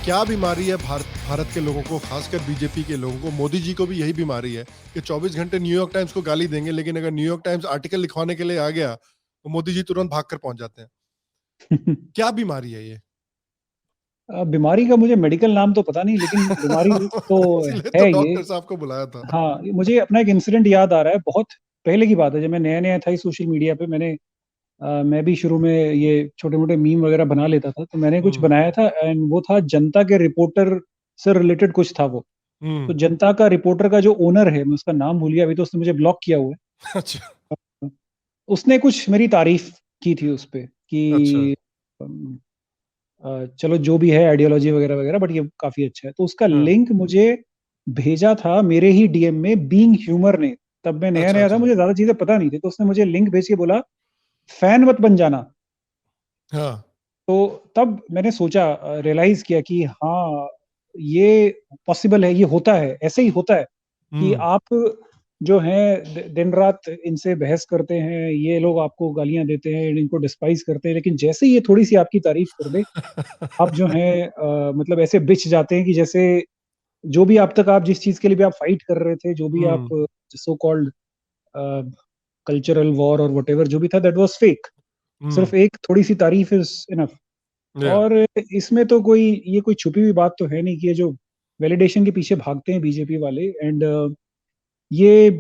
क्या बीमारी है भारत के लोगों को, खासकर बीजेपी के लोगों को? मोदी जी को भी यही बीमारी है कि 24 घंटे न्यूयॉर्क टाइम्स को गाली देंगे, लेकिन अगर न्यूयॉर्क टाइम्स आर्टिकल लिखवाने के लिए आ गया तो मोदी जी तुरंत भाग कर पहुंच जाते हैं। क्या बीमारी है ये? बीमारी का मुझे मेडिकल नाम तो पता नहीं, लेकिन बीमारी तो इसीलिए तो है ये। डॉक्टर साहब को बुलाया था। हाँ, मुझे अपना एक इंसिडेंट याद आ रहा है। बहुत पहले की बात है, जब मैं नया नया था ही सोशल मीडिया पे। मैं भी शुरू में ये छोटे मोटे मीम वगैरह बना लेता था, तो मैंने कुछ हम्म। बनाया था, एंड वो था जनता के रिपोर्टर से रिलेटेड कुछ था वो। तो हम्म। जनता का रिपोर्टर का जो ओनर है, मैं उसका नाम भूल गया अभी, तो उसने मुझे ब्लॉक किया हुआ अच्छा। है। उसने कुछ मेरी तारीफ की थी उस पे अच्छा। कि चलो जो भी है आइडियोलॉजी वगैरह वगैरह, बट ये काफी अच्छा है। तो उसका हाँ। लिंक मुझे भेजा था मेरे ही डीएम में बीइंग ह्यूमर ने। तब मैं नया अच्छा। नया था, अच्छा। मुझे ज्यादा चीजें पता नहीं थी, तो उसने मुझे लिंक भेज के बोला फैन मत बन जाना। हाँ। तो तब मैंने सोचा, रियलाइज किया कि हाँ, ये पॉसिबल है, ये होता है, ऐसे ही होता है कि हम्म। आप जो हैं दिन रात इनसे बहस करते हैं, ये लोग आपको गालियां देते हैं, इनको डिस्पाइज करते हैं, लेकिन जैसे ही ये थोड़ी सी आपकी तारीफ कर दे, आप जो है मतलब ऐसे बिछ जाते हैं कि जैसे जो भी आप तक, आप जिस चीज के लिए भी आप फाइट कर रहे थे, जो भी हम्म। आप सो कॉल्ड कल्चरल वॉर और वट जो भी था, दैट वाज फेक। हम्म। सिर्फ एक थोड़ी सी तारीफ इज इनफ। या। और इसमें तो कोई ये कोई छुपी हुई बात तो है नहीं कि ये जो वैलिडेशन के पीछे भागते हैं बीजेपी वाले, एंड ये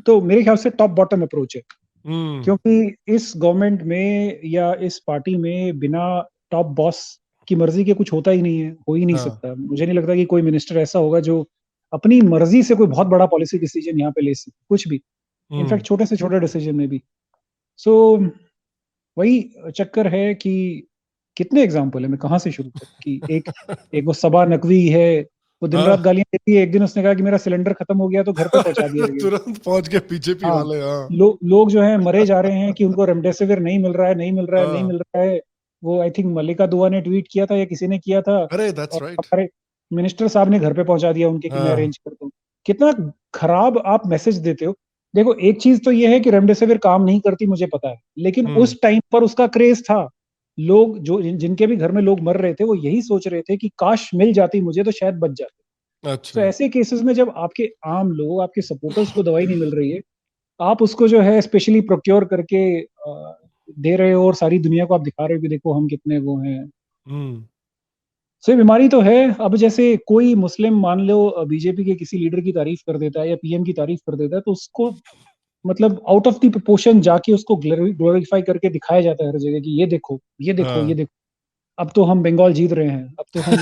तो मेरे ख्याल से टॉप बॉटम अप्रोच है। हम्म। क्योंकि इस गवर्नमेंट में या इस पार्टी में बिना टॉप बॉस की मर्जी के कुछ होता ही नहीं है, हो ही नहीं हाँ। सकता। मुझे नहीं लगता कि कोई मिनिस्टर ऐसा होगा जो अपनी मर्जी से कोई बहुत बड़ा पॉलिसी डिसीजन यहाँ पे ले सके, कुछ भी, हम्म। इनफैक्ट छोटे से छोटे डिसीजन में भी। सो वही चक्कर है कि कितने एग्जाम्पल है, मैं कहाँ से शुरू करूँ कि एक एक वो सबा नकवी है, वो दिन रात हाँ। गालियां देती है। एक दिन उसने कहा कि मेरा सिलेंडर खत्म हो गया, तो घर पे पहुंचा दिया गया। तुरंत पहुंच गए बीजेपी हाँ, वाले। हाँ। लोग जो है मरे जा रहे हैं कि उनको रेमडेसिविर नहीं मिल रहा है, नहीं मिल रहा है, नहीं हाँ। मिल रहा है। वो आई थिंक मल्लिका दुआ ने ट्वीट किया था या किसी ने किया था, अरे दैट्स और राइट। हमारे मिनिस्टर साहब ने घर पे पहुंचा दिया उनके कि मैं हाँ। अरेंज कर दूं। कितना खराब आप मैसेज देते हो। देखो, एक चीज तो ये है कि रेमडेसिविर काम नहीं करती, मुझे पता है, लेकिन हम्म। उस टाइम पर उसका क्रेज था। लोग जो जिनके भी घर में लोग मर रहे थे, वो यही सोच रहे थे कि काश मिल जाती मुझे, तो शायद बच जाते। तो अच्छा। ऐसे केसेस में जब आपके आम लोग, आपके सपोर्टर्स को दवाई नहीं मिल रही है, आप उसको जो है स्पेशली प्रोक्योर करके दे रहे हो, और सारी दुनिया को आप दिखा रहे हो कि देखो हम कितने वो हैं। हम्म। सो ये बीमारी तो है। अब जैसे कोई मुस्लिम मान लो बीजेपी के किसी लीडर की तारीफ कर देता है या पीएम की तारीफ कर देता है, तो उसको मतलब आउट ऑफ द प्रोपोर्शन जाके उसको ग्लोरीफाई करके दिखाया जाता है हर जगह कि ये देखो, ये देखो, ये हाँ। देखो, अब तो हम बंगाल जीत रहे हैं, अब तो हम।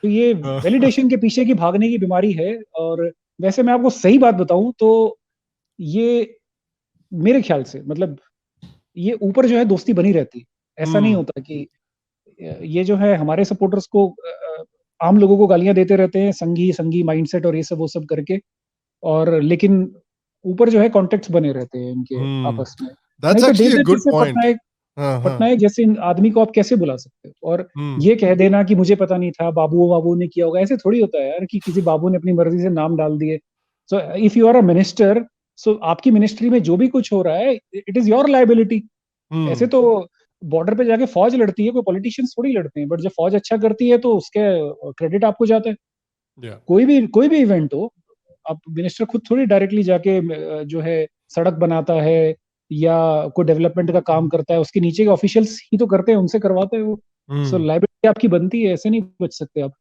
तो ये हाँ। वैलिडेशन के पीछे की भागने की बीमारी है। और वैसे मैं आपको सही बात बताऊं तो ये मेरे ख्याल से मतलब ये ऊपर जो है दोस्ती बनी रहती है। ऐसा नहीं हम्म। होता कि ये जो है हमारे सपोर्टर्स को आम लोगों को गालियां देते रहते हैं, संघी संघी माइंडसेट और ये सब वो सब करके, और लेकिन ऊपर जो है कॉन्टेक्ट्स बने रहते हैं इनके हम्म। आपस में। दैट्स नहीं तो एक्चुअली अ देवदत्त गुड जैसे पॉइंट। पटनायक, हाँ। हाँ। पटनायक जैसे आदमी को आप कैसे बुला सकते हो, और हम्म। ये कह देना कि मुझे पता नहीं था, बाबू बाबू ने किया होगा। ऐसे थोड़ी होता है यार कि किसी बाबू ने अपनी मर्जी से नाम डाल दिए। So if you are a minister, so आपकी मिनिस्ट्री में जो भी कुछ हो रहा है, इट इज योर लाइबिलिटी। ऐसे हम्म। तो बॉर्डर पे जाके फौज लड़ती है, कोई पॉलिटिशियंस थोड़ी लड़ते हैं, बट जब फौज अच्छा करती है तो उसके क्रेडिट आपको जाता है। या। कोई भी इवेंट हो, अब मिनिस्टर खुद थोड़ी डायरेक्टली जाके जो है सड़क बनाता है या कोई डेवलपमेंट का काम करता है, उसके नीचे के ऑफिशियल्स ही तो करते हैं, उनसे करवाते हैं वो। सो हम्म। लाइबिलिटी आपकी बनती है, ऐसे नहीं बच सकते आप।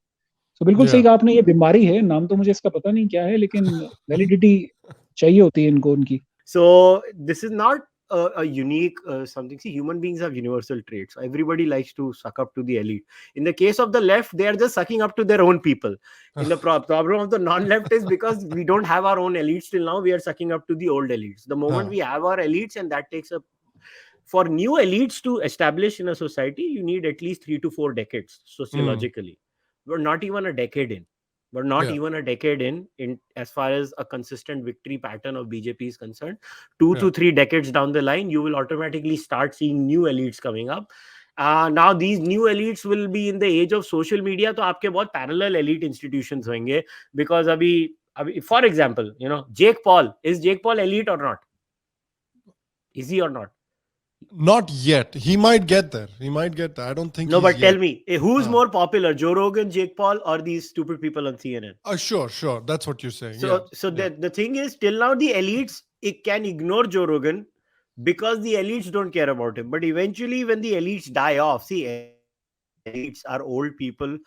तो बिल्कुल या। सही कहा आपने, ये बीमारी है, नाम तो मुझे इसका पता नहीं क्या है, लेकिन वैलिडिटी चाहिए होती है इनको उनकी। So this is not a unique something. See, human beings have universal traits. Everybody likes to suck up to the elite. In the case of the left, they are just sucking up to their own people. In the problem of the non-left is because we don't have our own elites till now. We are sucking up to the old elites. The moment हाँ. we have our elites, and that takes a for new elites to establish in a society, you need at least 3 to 4 decades hmm. sociologically. We're not even a decade in. We're not या. even a decade in as far as a consistent victory pattern of BJP is concerned. Two या. to three decades down the line, you will automatically start seeing new elites coming up. Now these new elites will be in the age of social media. तो आपके बहुत parallel elite institutions होंगे because अभी for example, Jake Paul, is Jake Paul elite or not? Is he or not? Not yet. He might get there. He might get there. I don't think No, he's but tell yet. me, who's Huh. more popular, Joe Rogan, Jake Paul, or these stupid people on CNN? Sure. That's what you're saying. So, Yeah. the thing is, till now the elites it can ignore Joe Rogan because the elites don't care about him. But eventually, when the elites die off, see, elites are old people.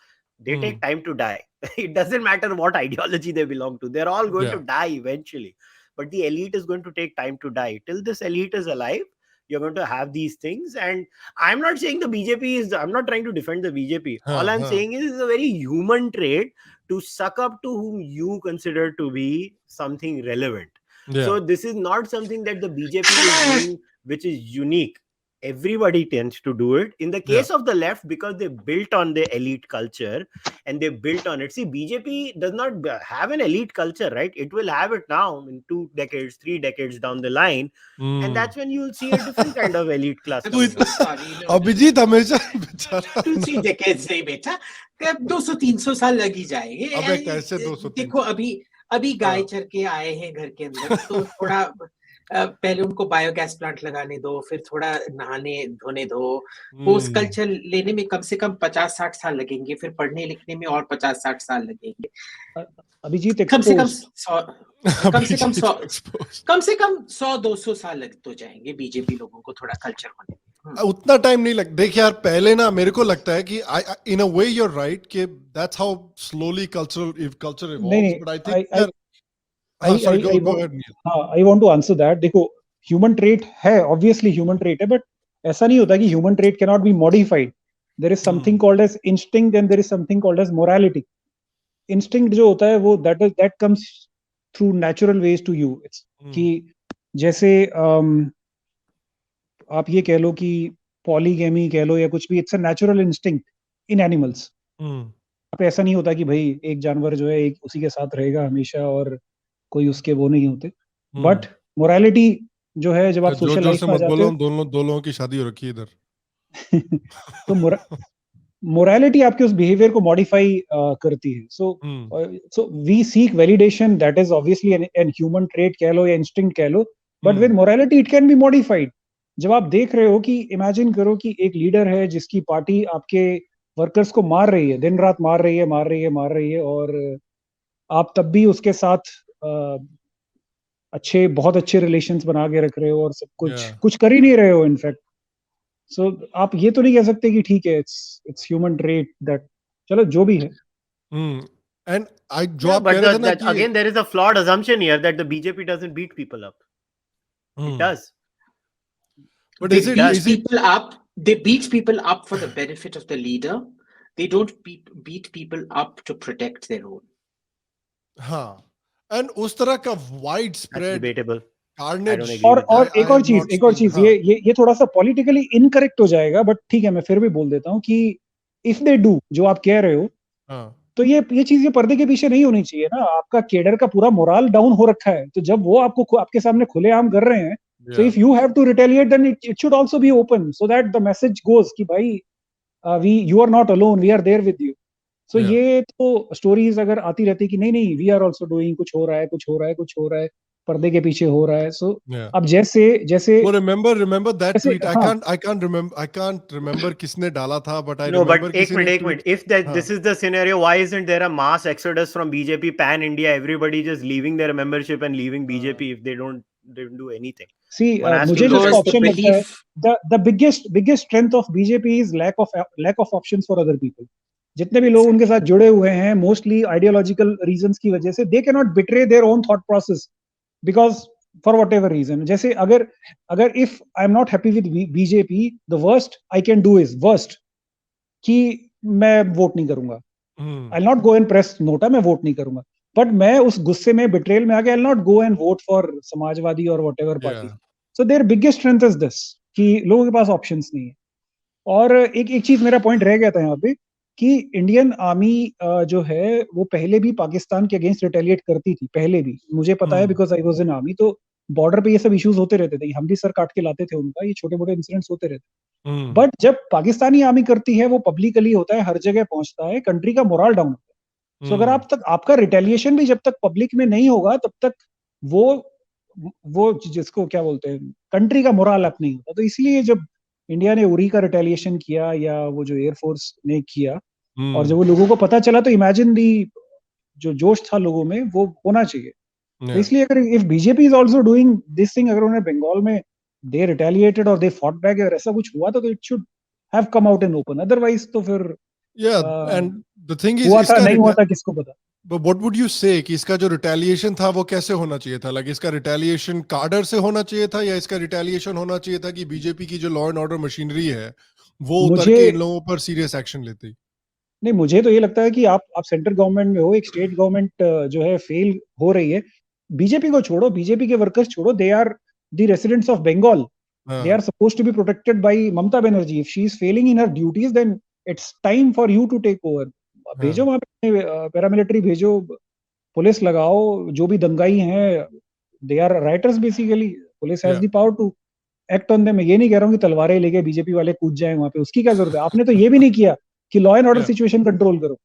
They take time to die. It doesn't matter what ideology they belong to. They're all going to die eventually. But the elite is going to take time to die. Till this elite is alive, you're going to have these things. And I'm not saying the BJP is, I'm not trying to defend the BJP. All I'm saying is it's a very human trait to suck up to whom you consider to be something relevant. So this is not something that the BJP is doing which is unique. Everybody tends to do it. In the case of the left, because they built on the elite culture and they built on it. See, BJP does not have an elite culture, right? It will have it now in 2 decades, 3 decades down the line. And that's when you'll see a different kind of elite class. Abhijit हमेशा 2-3 decades नहीं बेटा, 200-300 साल लगी जाएंगे। अबे कैसे 200? देखो अभी गाय चर के आए हैं घर के अंदर, तो थोड़ा पहले उनको बायोगैस प्लांट लगाने दो, फिर थोड़ा नहाने धोने दो, पोस्ट कल्चर लेने में कम से कम 50-60 साल लगेंगे, फिर पढ़ने लिखने में और 50-60 साल लगेंगे। अभिजीत कम से कम 100-200 साल लग तो जाएंगे बीजेपी लोगों को थोड़ा कल्चर होने में। उतना टाइम नहीं लग। देख यार, पहले ना मेरे को लगता है कि in a way you are right कि that's how slowly culture evolves, but I think I want to answer that. देखो, ह्यूमन ट्रेट है, ऑब्वियसली ह्यूमन ट्रेट है, बट ऐसा नहीं होता कि human trait can not be modified. There is something called as instinct and there is something called as morality. Instinct जो होता है वो that comes through natural ways to you. It's कि जैसे आप ये कह लो कि पॉलीगैमी कह लो या कुछ भी, it's a natural instinct in animals. अब ऐसा नहीं होता कि भाई एक जानवर जो है एक उसी के साथ रहेगा हमेशा और कोई उसके वो नहीं होते. बट मोरालिटी जो है, जब आप सोशल लाइफ में आ जाते हो, दो लोगों की शादी हो रखी है इधर. तो मोरालिटी आपके उस बिहेवियर को मॉडिफाई करती है. So we seek validation, that is obviously an human trait कह लो या इंस्टिंक्ट कह लो, but with morality it can be modified. जब आप देख रहे हो कि इमेजिन करो कि एक लीडर है जिसकी पार्टी आपके वर्कर्स को मार रही है, दिन रात मार रही है, और आप तब भी उसके साथ बहुत अच्छे रिलेशंस बना के रख रहे हो और सब कुछ कर ही नहीं रहे हो इनफैक्ट. सो आप ये तो नहीं कह सकते कि ठीक है, इट्स ह्यूमन ट्रेट दैट, चलो जो भी है. And जो आप कह रहे थे ना कि again there is a flawed assumption here that the BJP doesn't beat people up. It does. But they beat people up for the benefit of the leader. They don't beat people up to protect their own. हाँ. And उस तरह का wide spread carnage. और एक और चीज, ये थोड़ा सा पॉलिटिकली इनकरेक्ट हो जाएगा, बट ठीक है, मैं फिर भी बोल देता हूँ कि इफ दे डू जो आप कह रहे हो, तो ये चीज ये पर्दे के पीछे नहीं होनी चाहिए ना. आपका केडर का पूरा मोरल डाउन हो रखा है, तो जब वो आपको आपके सामने खुलेआम कर रहे हैं, so if you have to retaliate, then it should also be open, so that the message goes कि भाई you are not alone, we are there with you. So ये तो स्टोरीज अगर आती रहती कि नहीं we are also doing, कुछ हो रहा है, पर्दे के पीछे हो रहा है. So अब जैसे well, remember that tweet. I can't remember किसने डाला था, but I remember. एक minute, if this is the scenario, why isn't there a mass exodus from BJP pan India, everybody just leaving their membership and leaving BJP if they don't do anything? See, मुझे जो option लगता है, the biggest strength of BJP is lack of options for other people. जितने भी लोग उनके साथ जुड़े हुए हैं, मोस्टली आइडियोलॉजिकल रीजंस की वजह से, they can not betray their own thought process because for whatever reason. जैसे अगर if I am not happy with BJP, the worst I can do is कि मैं वोट नहीं करूंगा. I not go and press NOTA, मैं vote नहीं करूंगा. But मैं उस गुस्से में, बिट्रेल में आके, I not go and vote for Samajwadi और whatever party. So their biggest strength is this कि लोगों के पास ऑप्शंस नहीं है. और एक चीज मेरा पॉइंट रह गया था यहाँ पे कि इंडियन आर्मी जो है वो पहले भी पाकिस्तान के अगेंस्ट रिटेलिएट करती थी, पहले भी मुझे पता है, because I was in army. तो बॉर्डर पे ये सब इश्यूज होते रहते थे, हम भी सर काट के लाते थे उनका, ये छोटे मोटे इंसिडेंट्स होते रहते. बट जब पाकिस्तानी आर्मी करती है, वो पब्लिकली होता है, हर जगह पहुंचता है, कंट्री का मोरल डाउन होता है. सो अगर आपका रिटेलिएशन भी जब तक पब्लिक में नहीं होगा, तब तक वो वो जिसको क्या बोलते हैं, कंट्री का मोरल अप नहीं होता। तो इसलिए जब इंडिया ने उरी का रिटेलिएशन किया या वो जो एयरफोर्स ने किया, और जब वो लोगों को पता चला, तो इमेजिन दी जो जोश था लोगों में वो होना चाहिए। तो इसलिए अगर if BJP is also doing this thing, अगर उन्होंने बंगाल में दे रिटेलिएटेड और दे फॉट बैक, अगर ऐसा कुछ हुआ तो it should have come out in open, otherwise तो फिर एंड द थिंग इज हुआ था इसका नहीं हुआ था किसको पता। But what would you say कि इसका जो रिटेलिएशन था वो कैसे होना चाहिए था? लाइक इसका रिटेलिएशन कार्डर से होना चाहिए था, या इसका रिटेलिएशन होना चाहिए था कि बीजेपी की जो लॉ एंड ऑर्डर मशीनरी है वो उतर के इन लोगों पर सीरियस एक्शन लेती? नहीं, मुझे तो ये लगता है कि आप सेंट्रल गवर्नमेंट में हो, एक स्टेट गवर्नमेंट जो है फेल हो रही है, बीजेपी को छोड़ो, बीजेपी के वर्कर्स छोड़ो, they are the residents of Bengal, they are supposed to be protected by Mamata Banerjee. If she is failing in her duties, then it's time for you to take over. भेजो वहां पे paramilitary भेजो, police लगाओ, जो भी दंगाई हैं, they are rioters basically, police has the power to act on them. ये नहीं कह रहा हूँ कि तलवारें लेके बीजेपी वाले कूद जाएं वहां पे, उसकी क्या जरूरत है? आपने तो ये भी नहीं किया कि law and order situation control करो।